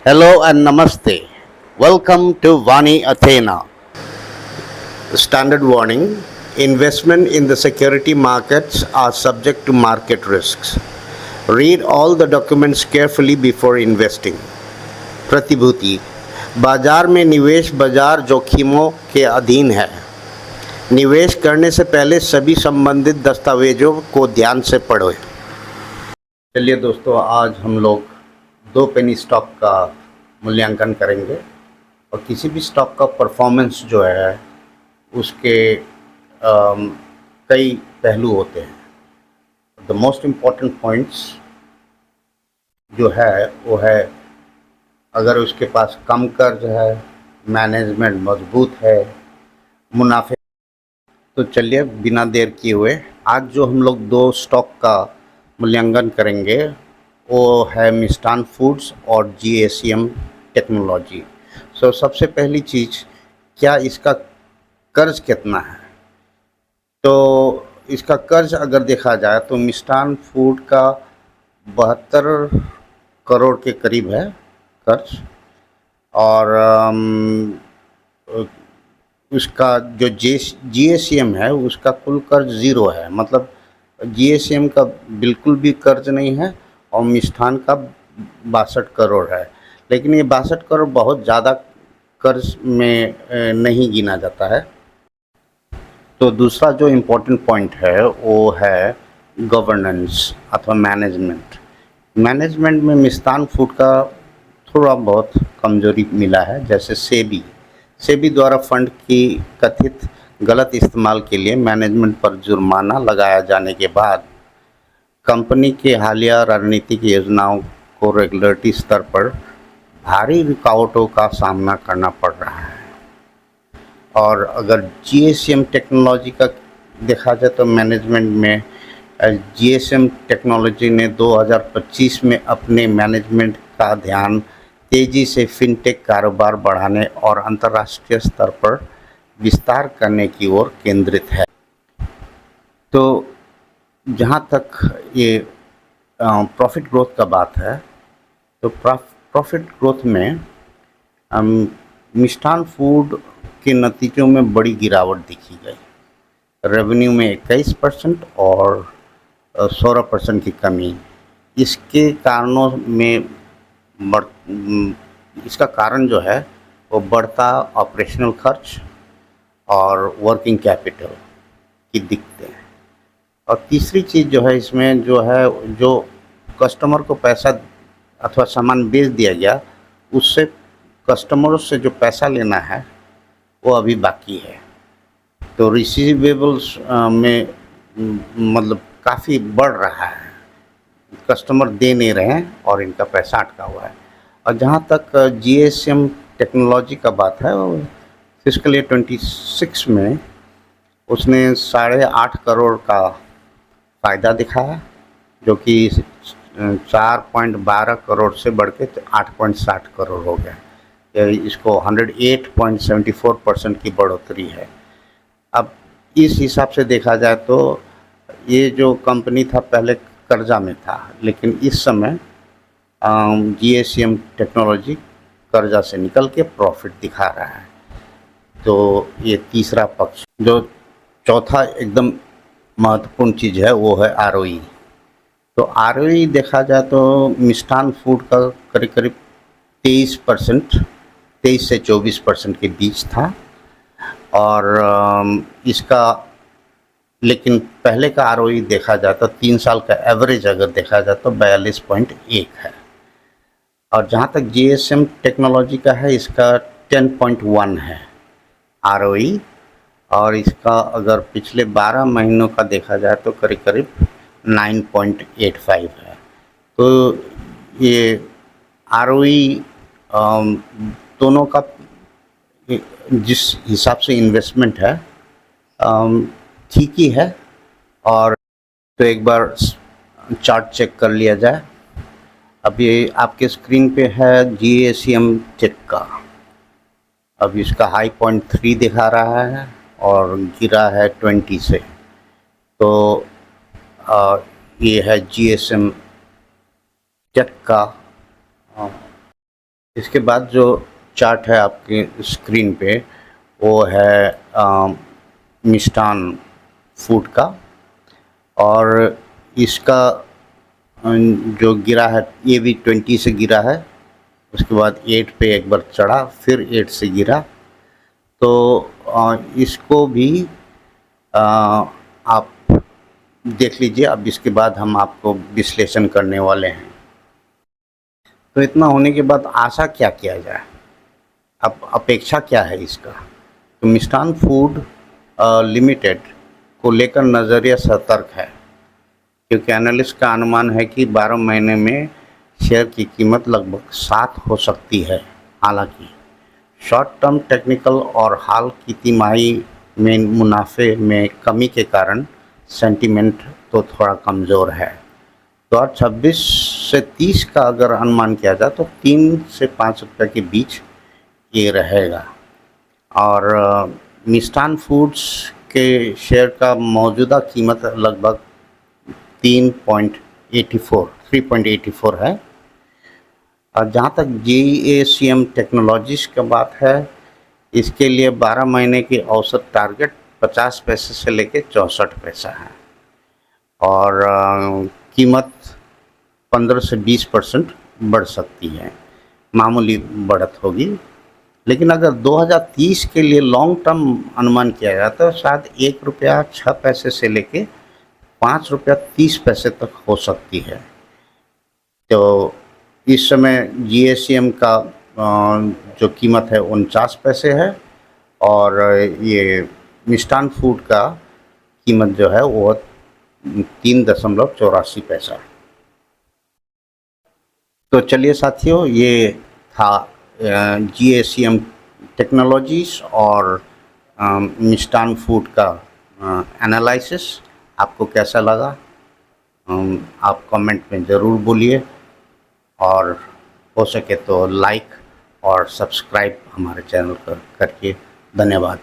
Hello and namaste. Welcome to Vani Athena. Standard warning: investment in the security markets are subject to market risks. Read all the documents carefully before investing. प्रतिभूति बाजार में निवेश बाजार जोखिमों के अधीन है। निवेश करने से पहले सभी संबंधित दस्तावेजों को ध्यान से पढ़ें। चलिए दोस्तों, आज हम लोग दो पेनी स्टॉक का मूल्यांकन करेंगे और किसी भी स्टॉक का परफॉर्मेंस जो है उसके कई पहलू होते हैं। द मोस्ट इम्पॉर्टेंट पॉइंट्स जो है वो है, अगर उसके पास कम कर्ज है, मैनेजमेंट मजबूत है, मुनाफे। तो चलिए बिना देर किए हुए आज जो हम लोग दो स्टॉक का मूल्यांकन करेंगे वो है मिष्ठान फूड्स और GACM टेक्नोलॉजी। सबसे पहली चीज़, क्या इसका कर्ज कितना है? तो इसका कर्ज अगर देखा जाए तो मिष्ठान फूड का 72 करोड़ के करीब है कर्ज, और उसका जो GACM है उसका कुल कर्ज ज़ीरो है। मतलब GACM का बिल्कुल भी कर्ज नहीं है और मिष्ठान का 62 करोड़ है। लेकिन ये 62 करोड़ बहुत ज़्यादा कर्ज में नहीं गिना जाता है। तो दूसरा जो इम्पोर्टेंट पॉइंट है वो है गवर्नेंस अथवा मैनेजमेंट। मैनेजमेंट में मिष्ठान फूड का थोड़ा बहुत कमजोरी मिला है। जैसे सेबी द्वारा फंड की कथित गलत इस्तेमाल के लिए मैनेजमेंट पर जुर्माना लगाया जाने के बाद कंपनी के हालिया रणनीतिक योजनाओं को रेगुलेटरी स्तर पर भारी रुकावटों का सामना करना पड़ रहा है। और अगर GACM टेक्नोलॉजी का देखा जाए तो मैनेजमेंट में GACM टेक्नोलॉजी ने 2025 में अपने मैनेजमेंट का ध्यान तेज़ी से फिनटेक कारोबार बढ़ाने और अंतर्राष्ट्रीय स्तर पर विस्तार करने की ओर केंद्रित है। तो जहाँ तक ये प्रॉफिट ग्रोथ का बात है, तो प्रॉफिट ग्रोथ में मिष्ठान फूड के नतीजों में बड़ी गिरावट दिखी गई। रेवेन्यू में 21% और 16% की कमी। इसके कारणों में इसका कारण जो है वो बढ़ता ऑपरेशनल खर्च और वर्किंग कैपिटल की दिक्कतें हैं। और तीसरी चीज़ जो है इसमें जो कस्टमर को पैसा अथवा सामान बेच दिया गया, उससे कस्टमरों से जो पैसा लेना है वो अभी बाकी है। तो रिसीवेबल्स में मतलब काफ़ी बढ़ रहा है, कस्टमर दे नहीं रहे हैं और इनका पैसा अटका हुआ है। और जहाँ तक GACM टेक्नोलॉजी का बात है, फिस्कल ईयर 26 में उसने 8.5 करोड़ का फ़ायदा दिखाया, जो कि 4.12 करोड़ से बढ़ के 8.60 करोड़ हो गया। इसको 108.74% की बढ़ोतरी है। अब इस हिसाब से देखा जाए तो ये जो कंपनी था पहले कर्जा में था, लेकिन इस समय GACM टेक्नोलॉजी कर्जा से निकल के प्रॉफिट दिखा रहा है। तो ये तीसरा पक्ष। जो चौथा एकदम महत्वपूर्ण चीज़ है वो है ROE। तो ROE देखा जाए तो मिष्ठान फूड का करीब करीब 23 से 24% के बीच था, और इसका लेकिन पहले का ROE देखा जाए तो 3 साल का एवरेज अगर देखा जाए तो 42.1 है। और जहाँ तक GACM टेक्नोलॉजी का है, इसका 10.1 है ROE, और इसका अगर पिछले 12 महीनों का देखा जाए तो करीब करीब 9.85 है। तो ये ROE दोनों का जिस हिसाब से इन्वेस्टमेंट है ठीक ही है। और तो एक बार चार्ट चेक कर लिया जाए। अब ये आपके स्क्रीन पे है GACM टेक का। अब इसका हाई पॉइंट 3 दिखा रहा है और गिरा है 20 से। तो ये है GACM टेक का इसके बाद जो चार्ट है आपकी स्क्रीन पे वो है मिष्ठान फूड का, और इसका जो गिरा है ये भी 20 से गिरा है, उसके बाद 8 पे एक बार चढ़ा, फिर 8 से गिरा। तो इसको भी आप देख लीजिए। अब इसके बाद हम आपको विश्लेषण करने वाले हैं। तो इतना होने के बाद आशा क्या किया जाए, अब अपेक्षा क्या है इसका? तो मिष्ठान फूड लिमिटेड को लेकर नज़रिया सतर्क है, क्योंकि एनालिस्ट का अनुमान है कि 12 महीने में शेयर की कीमत लगभग 7 हो सकती है। हालांकि शॉर्ट टर्म टेक्निकल और हाल की तिमाही में मुनाफे में कमी के कारण सेंटीमेंट तो थोड़ा कमज़ोर है। 2026 से 30 का अगर अनुमान किया जाए तो 3 से 5 रुपये के बीच ये रहेगा। और मिष्ठान फूड्स के शेयर का मौजूदा कीमत लगभग 3.84 है। और जहाँ तक JACM टेक्नोलॉजीज़ का बात है, इसके लिए 12 महीने की औसत टारगेट 50 पैसे से लेकर 64 पैसा है, और कीमत 15 से 20% बढ़ सकती है, मामूली बढ़त होगी। लेकिन अगर 2030 के लिए लॉन्ग टर्म अनुमान किया जाए तो शायद ₹1.06 से लेके ₹5.30 तक हो सकती है। तो इस समय JACM का जो कीमत है 49 पैसे है, और ये मिष्ठान फूड का कीमत जो है वो 3.84 पैसा। तो चलिए साथियों, ये था JACM टेक्नोलॉजीज़ और मिष्ठान फूड का एनालिसिस। आपको कैसा लगा आप कमेंट में ज़रूर बोलिए, और हो सके तो लाइक और सब्सक्राइब हमारे चैनल करके। धन्यवाद।